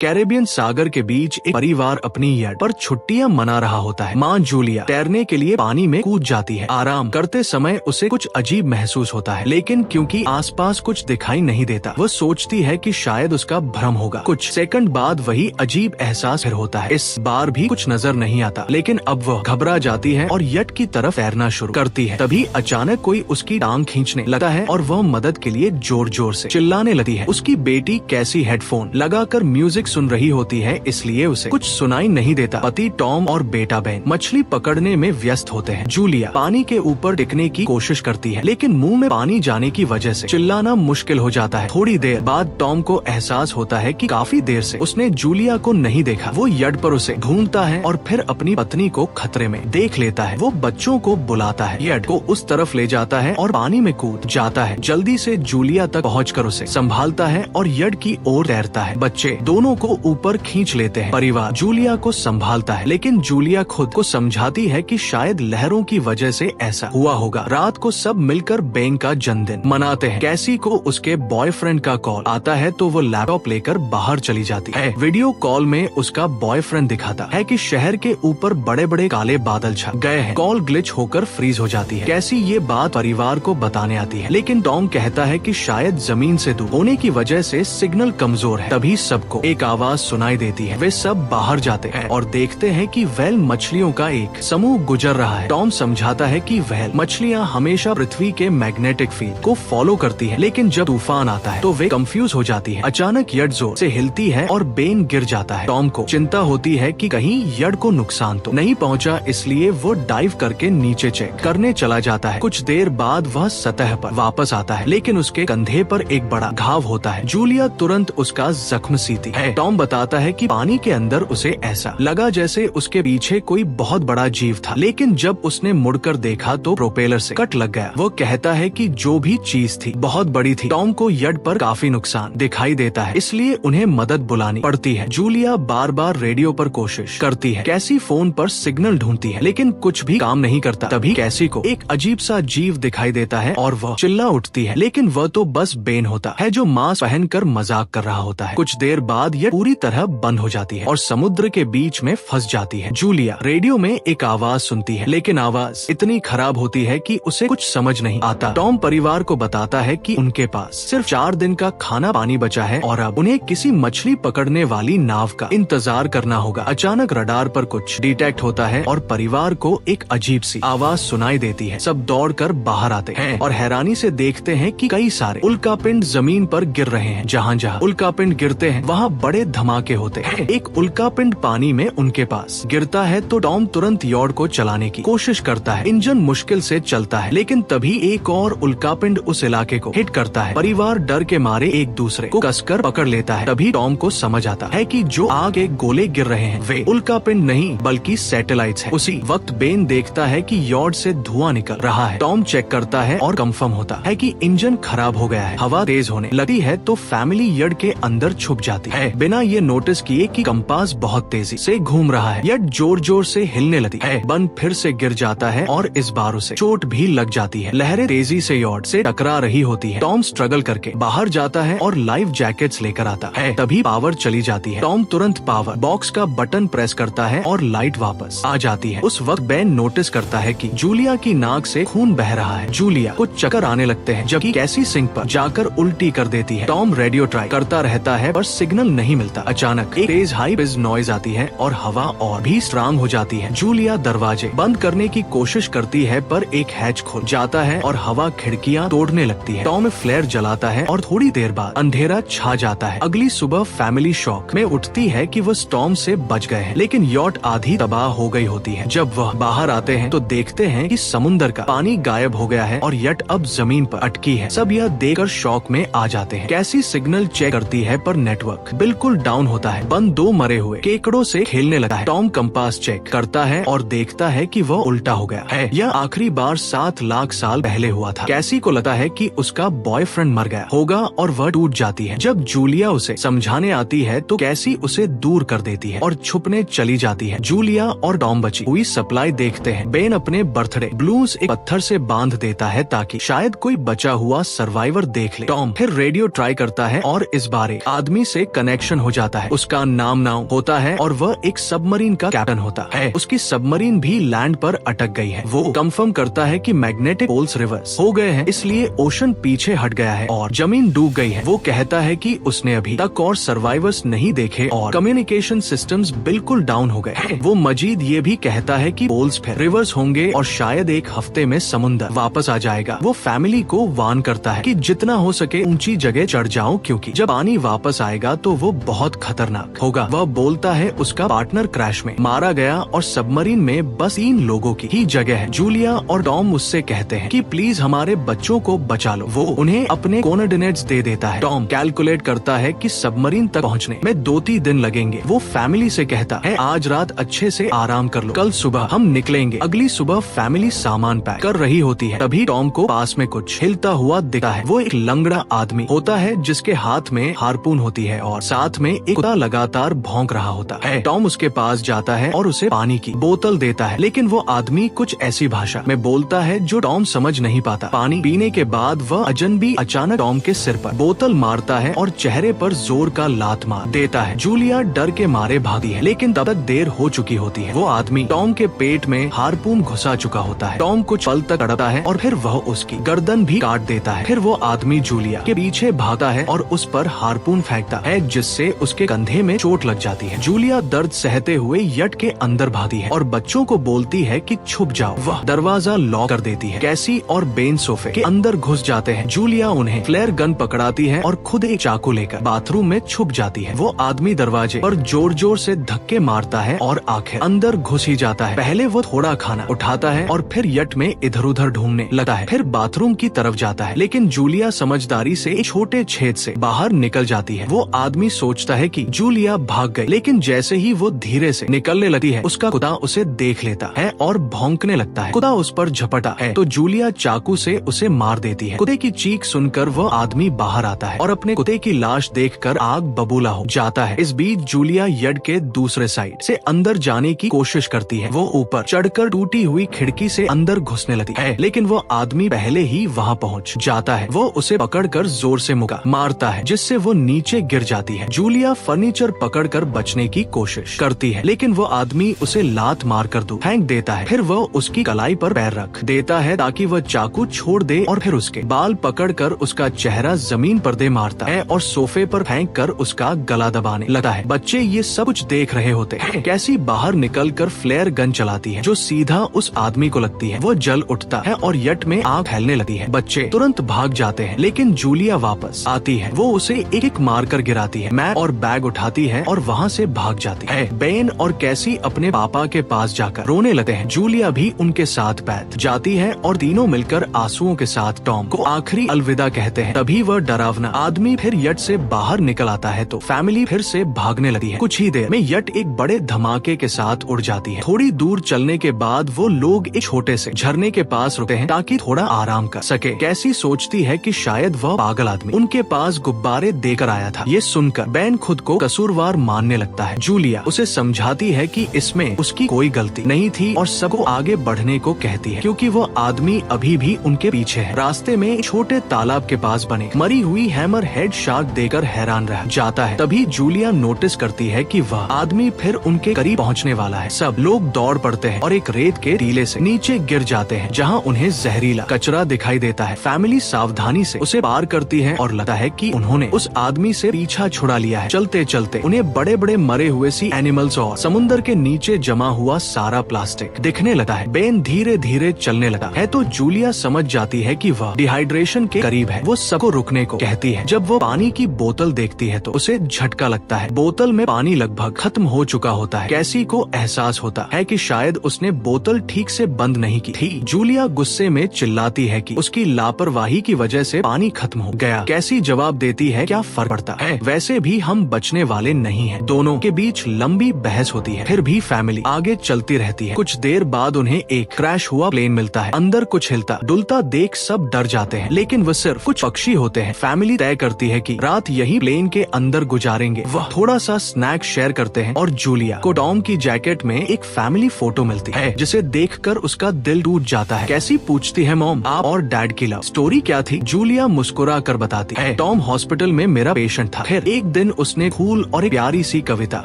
Caribbean सागर के बीच एक परिवार अपनी यार्ड पर छुट्टियां मना रहा होता है। माँ जूलिया तैरने के लिए पानी में कूद जाती है। आराम करते समय उसे कुछ अजीब महसूस होता है, लेकिन क्योंकि आसपास कुछ दिखाई नहीं देता, वह सोचती है कि शायद उसका भ्रम होगा। कुछ सेकंड बाद वही अजीब एहसास फिर होता है। इस बार भी कुछ नजर नहीं आता, लेकिन अब वह घबरा जाती है और यट की तरफ तैरना शुरू करती है। तभी अचानक कोई उसकी टांग खींचने लगता है और वह मदद के लिए जोर जोर से चिल्लाने लगती है। उसकी बेटी कैसी हेडफोन लगाकर म्यूजिक सुन रही होती है, इसलिए उसे कुछ सुनाई नहीं देता। पति टॉम और बेटा बेन मछली पकड़ने में व्यस्त होते हैं। जूलिया पानी के ऊपर टिकने की कोशिश करती है, लेकिन मुंह में पानी जाने की वजह से चिल्लाना मुश्किल हो जाता है। थोड़ी देर बाद टॉम को एहसास होता है कि काफी देर से उसने जूलिया को नहीं देखा। वो यट पर उसे ढूंढता है और फिर अपनी पत्नी को खतरे में देख लेता है। वो बच्चों को बुलाता है, यट को उस तरफ ले जाता है और पानी में कूद जाता है। जल्दी से जूलिया तक पहुंचकर उसे संभालता है और यट की ओर तैरता है। बच्चे दोनों को ऊपर खींच लेते हैं। परिवार जूलिया को संभालता है, लेकिन जूलिया खुद को समझाती है कि शायद लहरों की वजह से ऐसा हुआ होगा। रात को सब मिलकर बेन का जन्मदिन मनाते हैं। कैसी को उसके बॉयफ्रेंड का कॉल आता है तो वो लैपटॉप लेकर बाहर चली जाती है। वीडियो कॉल में उसका बॉयफ्रेंड दिखाता है कि शहर के ऊपर बड़े बड़े काले बादल छा गए हैं। कॉल ग्लिच होकर फ्रीज हो जाती है। कैसी ये बात परिवार को बताने आती है, लेकिन टॉम कहता है कि शायद जमीन से दूर होने की वजह से सिग्नल कमजोर है। तभी सबको एक आवाज सुनाई देती है। वे सब बाहर जाते हैं और देखते हैं कि व्हेल मछलियों का एक समूह गुजर रहा है। टॉम समझाता है कि व्हेल मछलियाँ हमेशा पृथ्वी के मैग्नेटिक फील्ड को फॉलो करती है, लेकिन जब तूफान आता है तो वे कंफ्यूज हो जाती है। अचानक यट जोर से हिलती है और बेन गिर जाता है। टॉम को चिंता होती है कि कहीं यट को नुकसान तो नहीं पहुंचा, इसलिए वो डाइव करके नीचे चेक करने चला जाता है। कुछ देर बाद वह सतह पर वापस आता है, लेकिन उसके कंधे पर एक बड़ा घाव होता है। जूलिया तुरंत उसका जख्म सीती है। टॉम बताता है कि पानी के अंदर उसे ऐसा लगा जैसे उसके पीछे कोई बहुत बड़ा जीव था, लेकिन जब उसने मुड़कर देखा तो प्रोपेलर से कट लग गया। वो कहता है कि जो भी चीज थी बहुत बड़ी थी। टॉम को यट पर काफी नुकसान दिखाई देता है, इसलिए उन्हें मदद बुलानी पड़ती है। जूलिया बार बार रेडियो पर कोशिश करती है। कैसी फोन पर सिग्नल ढूंढती है, लेकिन कुछ भी काम नहीं करता। तभी कैसी को एक अजीब सा जीव दिखाई देता है और वह चिल्ला उठती है, लेकिन वह तो बस बेन होता है जो मास्क पहनकर मजाक कर रहा होता है। कुछ देर बाद यह पूरी तरह बंद हो जाती है और समुद्र के बीच में फंस जाती है। जूलिया रेडियो में एक आवाज सुनती है, लेकिन आवाज इतनी खराब होती है कि उसे कुछ समझ नहीं आता। टॉम परिवार को बताता है कि उनके पास सिर्फ 4 दिन का खाना पानी बचा है और अब उन्हें किसी मछली पकड़ने वाली नाव का इंतजार करना होगा। अचानक रडार पर कुछ डिटेक्ट होता है और परिवार को एक अजीब सी आवाज सुनाई देती है। सब दौड़कर बाहर आते हैं और हैरानी से देखते हैं कि कई सारे उल्कापिंड जमीन पर गिर रहे हैं। जहाँ जहाँ उल्कापिंड गिरते हैं वहाँ बड़े धमाके होते हैं। एक उल्कापिंड पानी में उनके पास गिरता है तो टॉम तुरंत यॉर्ड को चलाने की कोशिश करता है। इंजन मुश्किल से चलता है, लेकिन तभी एक और उल्कापिंड उस इलाके को हिट करता है। परिवार डर के मारे एक दूसरे को कसकर पकड़ लेता है। तभी टॉम को समझ आता है कि जो आग के गोले गिर रहे हैं वे उल्कापिंड नहीं बल्कि सैटेलाइट्स हैं। उसी वक्त बेन देखता है कि यॉर्ड से धुआं निकल रहा है। टॉम चेक करता है और कंफर्म होता है कि इंजन खराब हो गया है। हवा तेज होने लगती है तो फैमिली यट के अंदर छुप जाती है, बिना ये नोटिस किए कि कंपास बहुत तेजी से घूम रहा है। यट जोर जोर से हिलने लगती है। बन फिर से गिर जाता है और इस बार उसे चोट भी लग जाती है। लहरें तेजी से यॉर्ड से टकरा रही होती है। टॉम स्ट्रगल करके बाहर जाता है और लाइफ जैकेट्स लेकर आता है। तभी पावर चली जाती है। टॉम तुरंत पावर बॉक्स का बटन प्रेस करता है और लाइट वापस आ जाती है। उस वक्त बेन नोटिस करता है कि जूलिया की नाक से खून बह रहा है। जूलिया को चक्कर आने लगते हैं, जबकि कैसी सिंक पर जाकर उल्टी कर देती है। टॉम रेडियो ट्राई करता रहता है पर सिग्नल नहीं मिलता। अचानक एक तेज हाई पिच नॉइज आती है और हवा और भी स्ट्रांग हो जाती है। जूलिया दरवाजे बंद करने की कोशिश करती है पर एक हैच खुल जाता है और हवा खिड़कियां तोड़ने लगती है। टॉम फ्लेयर जलाता है और थोड़ी देर बाद अंधेरा छा जाता है। अगली सुबह फैमिली शॉक में उठती है कि वो स्टॉर्म से बच गए हैं, लेकिन यॉट आधी तबाह हो गई होती है। जब वह बाहर आते हैं तो देखते हैं कि समुद्र का पानी गायब हो गया है और यट अब जमीन पर अटकी है। सब यह देखकर शॉक में आ जाते हैं। कैसी सिग्नल चेक करती है पर नेटवर्क बिल्कुल डाउन होता है। बन 2 मरे हुए केकड़ों से खेलने लगा है। टॉम कंपास चेक करता है और देखता है कि वह उल्टा हो गया है। यह आखिरी बार 7 लाख साल पहले हुआ था। कैसी को लगता है कि उसका बॉयफ्रेंड मर गया होगा और वह टूट जाती है। जब जूलिया उसे समझाने आती है तो कैसी उसे दूर कर देती है और छुपने चली जाती है। जूलिया और टॉम बची हुई सप्लाई देखते हैं। बेन अपने बर्थडे ब्लूज एक पत्थर से बांध देता है ताकि शायद कोई बचा हुआ सर्वाइवर देख ले। टॉम फिर रेडियो ट्राई करता है और इस बार एक आदमी से कनेक्शन मिशन हो जाता है। उसका नाम नाउ होता है और वह एक सबमरीन का कैप्टन होता है। उसकी सबमरीन भी लैंड पर अटक गई है। वो कंफर्म करता है कि मैग्नेटिक पोल्स रिवर्स हो गए हैं, इसलिए ओशन पीछे हट गया है और जमीन डूब गई है। वो कहता है कि उसने अभी तक और सर्वाइवर्स नहीं देखे और कम्युनिकेशन सिस्टम्स बिल्कुल डाउन हो गए। वो मजीद ये भी कहता है कि पोल्स फिर रिवर्स होंगे और शायद एक हफ्ते में समुद्र वापस आ जाएगा। वो फैमिली को वार्न करता है कि जितना हो सके ऊंची जगह चढ़ जाओ, क्योंकि जब पानी वापस आएगा तो वो बहुत खतरनाक होगा। वह बोलता है उसका पार्टनर क्रैश में मारा गया और सबमरीन में बस 3 लोगों की ही जगह है। जूलिया और टॉम उससे कहते हैं कि प्लीज हमारे बच्चों को बचा लो। वो उन्हें अपने कोऑर्डिनेट्स दे देता है। टॉम कैलकुलेट करता है कि सबमरीन तक पहुंचने में 2-3 दिन लगेंगे। वो फैमिली से कहता है आज रात अच्छे से आराम कर लो, कल सुबह हम निकलेंगे। अगली सुबह फैमिली सामान पैक कर रही होती है, तभी टॉम को पास में कुछ हिलता हुआ दिखता है। वो एक लंगड़ा आदमी होता है जिसके हाथ में हार्पून होती है और साथ में एक कुत्ता लगातार भौंक रहा होता है। टॉम उसके पास जाता है और उसे पानी की बोतल देता है, लेकिन वो आदमी कुछ ऐसी भाषा में बोलता है जो टॉम समझ नहीं पाता। पानी पीने के बाद वह अजनबी अचानक टॉम के सिर पर बोतल मारता है और चेहरे पर जोर का लात मार देता है। जूलिया डर के मारे भागती है, लेकिन तब तक देर हो चुकी होती है। वो आदमी टॉम के पेट में हार्पून घुसा चुका होता है। टॉम कुछ पल तक तड़पता है और फिर वह उसकी गर्दन भी काट देता है। फिर वो आदमी जूलिया के पीछे भागता है और उस पर हार्पून फेंकता है, जिससे उसके कंधे में चोट लग जाती है। जूलिया दर्द सहते हुए यट के अंदर भागती है और बच्चों को बोलती है कि छुप जाओ। वह दरवाजा लॉक कर देती है। कैसी और बेन सोफे के अंदर घुस जाते हैं। जूलिया उन्हें फ्लेयर गन पकड़ाती है और खुद एक चाकू लेकर बाथरूम में छुप जाती है। वो आदमी दरवाजे पर जोर जोर से धक्के मारता है और आखिर अंदर घुस ही जाता है। पहले वो थोड़ा खाना उठाता है और फिर यट में इधर उधर ढूंढने लगता है। फिर बाथरूम की तरफ जाता है, लेकिन जूलिया समझदारी से एक छोटे छेद से बाहर निकल जाती है। वो आदमी सोचता है कि जूलिया भाग गई, लेकिन जैसे ही वो धीरे से निकलने लगती है, उसका कुत्ता उसे देख लेता है और भौंकने लगता है। कुत्ता उस पर झपटा है तो जूलिया चाकू से उसे मार देती है। कुत्ते की चीख सुनकर वो आदमी बाहर आता है और अपने कुत्ते की लाश देखकर आग बबूला हो जाता है। इस बीच जूलिया यड के दूसरे साइड से अंदर जाने की कोशिश करती है। वो ऊपर चढ़कर टूटी हुई खिड़की से अंदर घुसने लगती है, लेकिन वो आदमी पहले ही वहाँ पहुँच जाता है। वो उसे पकड़कर जोर से मुक्का मारता है, जिससे वो नीचे गिर जाती है। जूलिया फर्नीचर पकड़कर बचने की कोशिश करती है, लेकिन वो आदमी उसे लात मार कर दूर फेंक देता है। फिर वो उसकी कलाई पर पैर रख देता है ताकि वह चाकू छोड़ दे और फिर उसके बाल पकड़कर उसका चेहरा जमीन पर दे मारता है और सोफे पर फेंक कर उसका गला दबाने लगता है। बच्चे ये सब कुछ देख रहे होते हैं। कैसी बाहर निकलकर फ्लेयर गन चलाती है जो सीधा उस आदमी को लगती है। वो जल उठता है और यट में आग फैलने लगती है। बच्चे तुरंत भाग जाते हैं, लेकिन जूलिया वापस आती है। वो उसे एक एक मार कर गिराती है, मैप और बैग उठाती है और वहाँ से भाग जाती है। बेन और कैसी अपने पापा के पास जाकर रोने लगते हैं। जूलिया भी उनके साथ बैठ जाती है और तीनों मिलकर आंसुओं के साथ टॉम को आखिरी अलविदा कहते हैं। तभी वह डरावना आदमी फिर यट से बाहर निकल आता है तो फैमिली फिर से भागने लगती है। कुछ ही देर में यट एक बड़े धमाके के साथ उड़ जाती है। थोड़ी दूर चलने के बाद वो लोग एक छोटे से झरने के पास रुकते हैं ताकि थोड़ा आराम कर सके। कैसी सोचती है कि शायद वह पागल आदमी उनके पास गुब्बारे देकर आया था। ये सुनकर बेन खुद को कसूरवार मानने लगता है। जूलिया उसे समझाती है कि इसमें उसकी कोई गलती नहीं थी और सबको आगे बढ़ने को कहती है, क्योंकि वो आदमी अभी भी उनके पीछे है। रास्ते में छोटे तालाब के पास बने मरी हुई हैमर हेड शार्क देकर हैरान रह जाता है। तभी जूलिया नोटिस करती है कि वह आदमी फिर उनके करीब पहुंचने वाला है। सब लोग दौड़ पड़ते हैं और एक रेत के टीले से नीचे गिर जाते हैं, जहां उन्हें जहरीला कचरा दिखाई देता है। फैमिली सावधानी से उसे पार करती है और लगता है कि उन्होंने उस आदमी से पीछा छुड़ा लिया है। चलते चलते उन्हें बड़े बड़े मरे हुए सी एनिमल्स और समुद्र के नीचे जमा हुआ सारा प्लास्टिक दिखने लगता है। बेन धीरे धीरे चलने लगा है तो जूलिया समझ जाती है कि वह डिहाइड्रेशन के करीब है। वो सबको रुकने को कहती है। जब वो पानी की बोतल देखती है तो उसे झटका लगता है। बोतल में पानी लगभग खत्म हो चुका होता है। कैसी को एहसास होता है कि शायद उसने बोतल ठीक से बंद नहीं की थी। जूलिया गुस्से में चिल्लाती है कि उसकी लापरवाही की वजह से पानी खत्म हो गया। कैसी जवाब देती है, क्या फर्क पड़ता है, वैसे भी हम बचने वाले नहीं हैं। दोनों के बीच लंबी बहस होती है। फिर भी फैमिली आगे चलती रहती है। कुछ देर बाद उन्हें एक क्रैश हुआ प्लेन मिलता है। अंदर कुछ हिलता डुलता देख सब डर जाते हैं, लेकिन वो सिर्फ कुछ पक्षी होते हैं। फैमिली तय करती है कि रात यही प्लेन के अंदर गुजारेंगे। वह थोड़ा सा स्नैक शेयर करते हैं और जूलिया को टॉम की जैकेट में एक फैमिली फोटो मिलती है, जिसे देखकर उसका दिल टूट जाता है। कैसी पूछती है, मॉम आप और डैड की लव स्टोरी क्या थी? जूलिया मुस्कुरा कर बताती है, टॉम हॉस्पिटल में मेरा पेशेंट था। फिर एक दिन उसने फूल और एक प्यारी सी कविता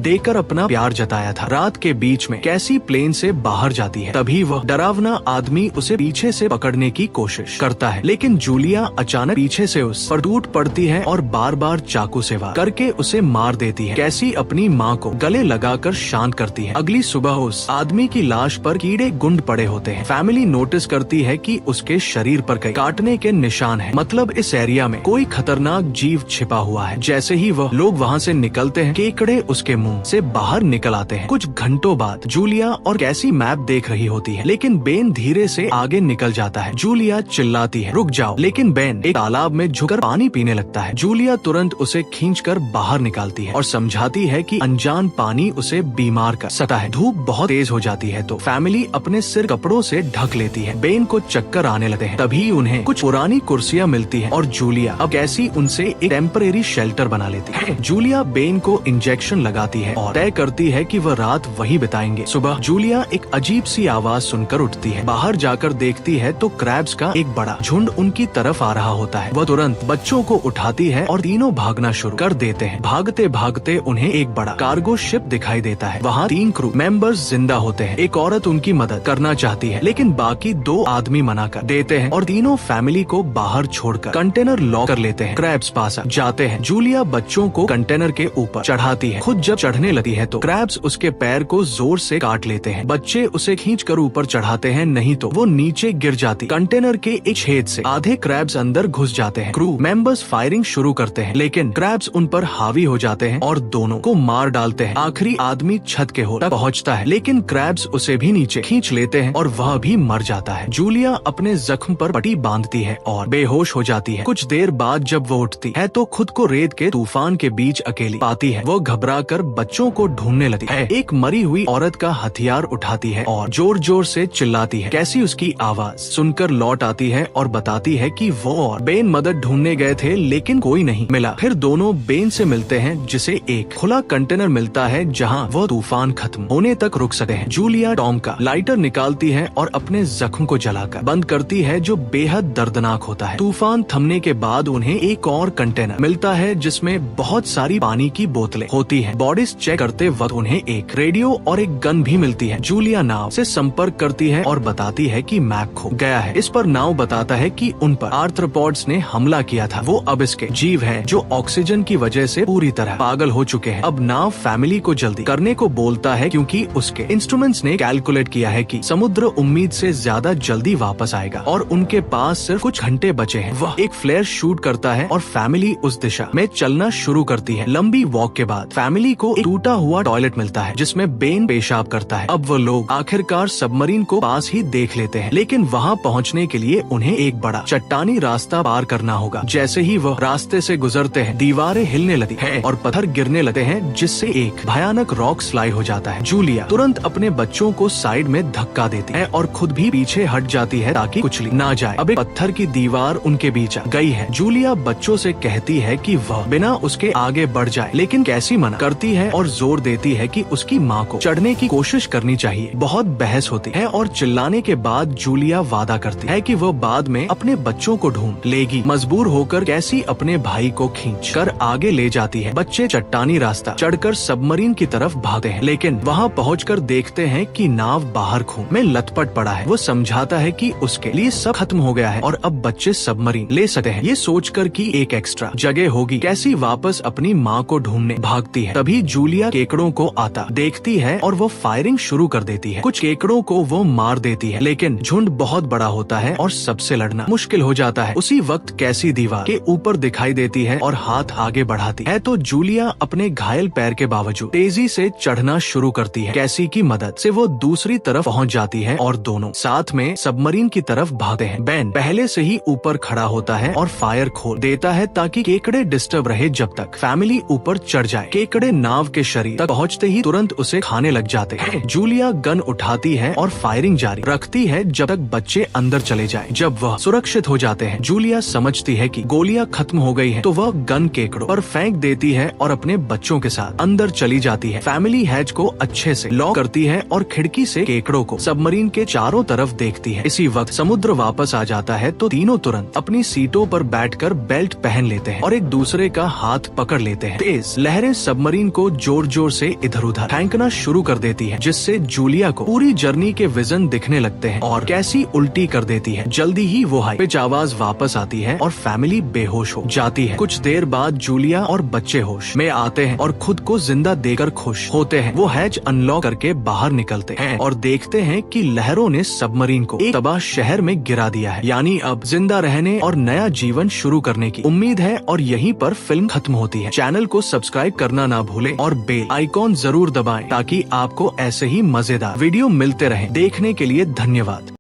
देकर अपना प्यार जताया था। रात के बीच में कैसी प्लेन से बाहर जाती है, तभी वह डरावना आदमी उसे पीछे से पकड़ने की कोशिश करता है, लेकिन जूलिया अचानक पीछे से उस पर टूट पड़ती है और बार बार चाकू से वार करके उसे मार देती है। कैसी अपनी माँ को गले लगाकर शांत करती है। अगली सुबह उस आदमी की लाश पर कीड़े गुंड पड़े होते हैं। फैमिली नोटिस करती है कि उसके शरीर पर कई काटने के निशान हैं, मतलब इस एरिया में कोई खतरनाक जीव छिपा हुआ है। जैसे ही वह लोग वहाँ से निकलते हैं, केकड़े उसके मुंह से बाहर निकल आते हैं। कुछ घंटों बाद जूलिया और कैसी मैप देख रही होती है, लेकिन बेन धीरे से आगे निकल जाता है। जूलिया चिल्लाती है, रुक जाओ, लेकिन बेन एक तालाब में झुककर पानी पीने लगता है। जूलिया तुरंत उसे खींचकर बाहर निकालती है और समझाती है कि अनजान पानी उसे बीमार कर सकता है। धूप बहुत तेज हो जाती है तो फैमिली अपने सिर कपड़ों से ढक लेती है। बेन को चक्कर आने लगते हैं, तभी उन्हें कुछ पुरानी कुर्सियां मिलती हैं और जूलिया अब कैसी उनसे एक टेम्परेरी शेल्टर बना लेती है। जूलिया बेन को इंजेक्शन लगाती है और तय करती है कि वह रात वही बिताएंगे। सुबह जूलिया एक अजीब सी आवाज सुनकर उठती है। बाहर जाकर देखती है तो क्रैब्स का एक बड़ा झुंड उनकी तरफ आ रहा होता है। वह तुरंत बच्चों को उठाती है और तीनों भागना शुरू कर देते हैं। भागते भागते उन्हें एक बड़ा कार्गो शिप दिखाई देता है। वहाँ 3 क्रू मेंबर्स जिंदा होते हैं। एक औरत उनकी मदद करना चाहती है, लेकिन बाकी 2 आदमी मना कर देते हैं और तीनों फैमिली को बाहर छोड़कर कंटेनर लॉक कर लेते हैं। क्रैब्स पास जाते हैं। जूलिया बच्चों को कंटेनर के ऊपर चढ़ाती है। खुद जब चढ़ने लगती है तो क्रैब्स उसके पैर को जोर से काट लेते हैं। बच्चे उसे खींचकर ऊपर चढ़ाते हैं, नहीं तो वो नीचे गिर जाती। कंटेनर के एक छेद से आधे क्रैब्स अंदर घुस जाते हैं। क्रू मेंबर्स फायरिंग शुरू करते हैं, लेकिन क्रैब्स उन पर हावी हो जाते हैं और दोनों को मार डालते हैं। आखिरी आदमी छत के होल तक पहुँचता है, लेकिन क्रैब्स उसे भी नीचे खींच लेते हैं और वह भी मर जाता है। जूलिया अपने जख्म पर पट्टी बांधती है और बेहोश हो जाती है। कुछ देर बाद जब वो उठती है तो खुद को रेत के तूफान के बीच अकेली पाती है। वो घबराकर बच्चों को ढूंढने लगती है। एक मरी हुई औरत का हथियार उठाती है और जोर जोर से चिल्लाती है। कैसी उसकी आवाज सुनकर लौट आती है और बताती है कि वो और बेन मदद ढूंढने गए थे, लेकिन कोई नहीं मिला। फिर दोनों बेन से मिलते हैं, जिसे एक खुला कंटेनर मिलता है जहाँ वो तूफान खत्म होने तक रुक सकते हैं। जूलिया टॉम का लाइटर निकालती है और अपने जख्म को जलाकर बंद करती है, जो बेहद दर्दनाक होता है। तूफान थमने के बाद उन्हें एक और कंटेनर मिलता है जिसमें बहुत सारी पानी की बोतलें होती हैं। बॉडीज चेक करते वक्त उन्हें एक रेडियो और एक गन भी मिलती है। जूलिया नाव से संपर्क करती है और बताती है कि मैप खो गया है। इस पर नाव बताता है कि उन पर आर्थ्रोपॉड्स ने हमला किया था। वो अब इसके जीव हैं जो ऑक्सीजन की वजह से पूरी तरह पागल हो चुके हैं। अब नाव फैमिली को जल्दी करने को बोलता है, क्योंकि उसके इंस्ट्रूमेंट्स ने कैलकुलेट किया है कि समुद्र उम्मीद से ज्यादा जल्दी वापस आएगा और उनके पास सिर्फ कुछ घंटे बचे हैं। वह एक फ्लेयर शूट करता है और फैमिली उस दिशा में चलना शुरू करती है। लंबी वॉक के बाद फैमिली को एक टूटा हुआ टॉयलेट मिलता है जिसमें बेन पेशाब करता है। अब वो लोग आखिरकार सबमरीन को पास ही देख लेते हैं, लेकिन वहाँ पहुँचने के लिए उन्हें एक बड़ा चट्टानी रास्ता पार करना होगा। जैसे ही वह रास्ते से गुजरते हैं, दीवारें हिलने लगती हैं और पत्थर गिरने लगते हैं, जिससे एक भयानक रॉक स्लाइड हो जाता है। जूलिया तुरंत अपने बच्चों को साइड में धक्का देती है और खुद भी पीछे हट जाती है ताकि कुचली ना जाए। अब एक पत्थर की दीवार उनके बीच आ गई है। जूलिया बच्चों से कहती है कि वह बिना उसके आगे बढ़ जाए, लेकिन कैसी मना करती है और जोर देती है कि उसकी माँ को चढ़ने की कोशिश करनी चाहिए। बहुत बहस होती है और चिल्लाने के बाद जूलिया वादा करती है कि वह बाद में अपने बच्चों को ढूंढ लेगी। मजबूर होकर कैसी अपने भाई को खींच कर आगे ले जाती है। बच्चे चट्टानी रास्ता चढ़कर सबमरीन की तरफ भागते हैं, लेकिन वहाँ पहुंचकर देखते हैं कि नाव बाहर खून में लथपथ पड़ा है। वो समझाता है कि उसके लिए सब खत्म हो गया है और अब बच्चे सबमरीन ले सकते हैं। ये सोचकर कि एक एक्स्ट्रा जगह होगी, कैसी वापस अपनी माँ को ढूंढने भागती है। तभी जूलिया केकड़ों को आता देखती है और वो फायरिंग शुरू कर देती है। कुछ केकड़ों को वो मार देती है, लेकिन झुंड बहुत बड़ा होता है और सबसे लड़ना मुश्किल हो जाता है। उसी वक्त कैसी दीवार के ऊपर दिखाई देती है और हाथ आगे बढ़ाती है तो जूलिया अपने घायल पैर के बावजूद तेजी से चढ़ना शुरू करती है। कैसी की मदद से वो दूसरी तरफ पहुंच जाती है और दोनों साथ में सबमरीन की तरफ भागते हैं। बेन पहले से ही ऊपर खड़ा होता है और फायर खोल देता है ताकि केकड़े डिस्टर्ब रहे जब तक फैमिली ऊपर चढ़ जाए। केकड़े नाव के शरीर तक पहुंचते ही तुरंत उसे खाने लग जाते हैं। जूलिया गन उठाती है और फायरिंग जारी रखती है जब तक बच्चे अंदर चले जाएं। जब वह सुरक्षित हो जाते हैं, जूलिया समझती है कि गोलियां खत्म हो गई हैं, तो वह गन केकड़ों पर फेंक देती है और अपने बच्चों के साथ अंदर चली जाती है। फैमिली हैच को अच्छे से लॉक करती है और खिड़की से केकड़ों को सबमरीन के चारों तरफ देखती है। इसी वक्त समुद्र वापस आ जाता है तो तीनों तुरंत अपनी सीटों पर बैठकर बेल्ट पहन लेते हैं और एक दूसरे का हाथ पकड़ लेते हैं। तेज लहरें सबमरीन को जोर जोर से इधर उधर फेंकना शुरू कर देती है, जिससे जूलिया को पूरी जर्नी के विजन दिखने लगते हैं और कैसी उल्टी कर देती है। जल्दी ही वो हाई पिच आवाज वापस आती है और फैमिली बेहोश हो जाती है। कुछ देर बाद जूलिया और बच्चे होश में आते हैं और खुद को जिंदा देकर खुश होते हैं। वो हैच अनलॉक करके बाहर निकलते हैं और देखते हैं कि लहरों ने सबमरीन को एक तबाह शहर में गिरा दिया है। यानी अब जिंदा रहने और नया जीवन शुरू करने की उम्मीद है। और यहीं पर फिल्म खत्म होती है। चैनल को सब्सक्राइब करना ना भूलें और बेल आइकॉन जरूर दबाएं ताकि आपको ऐसे ही मजेदार वीडियो मिलते रहें। देखने के लिए धन्यवाद।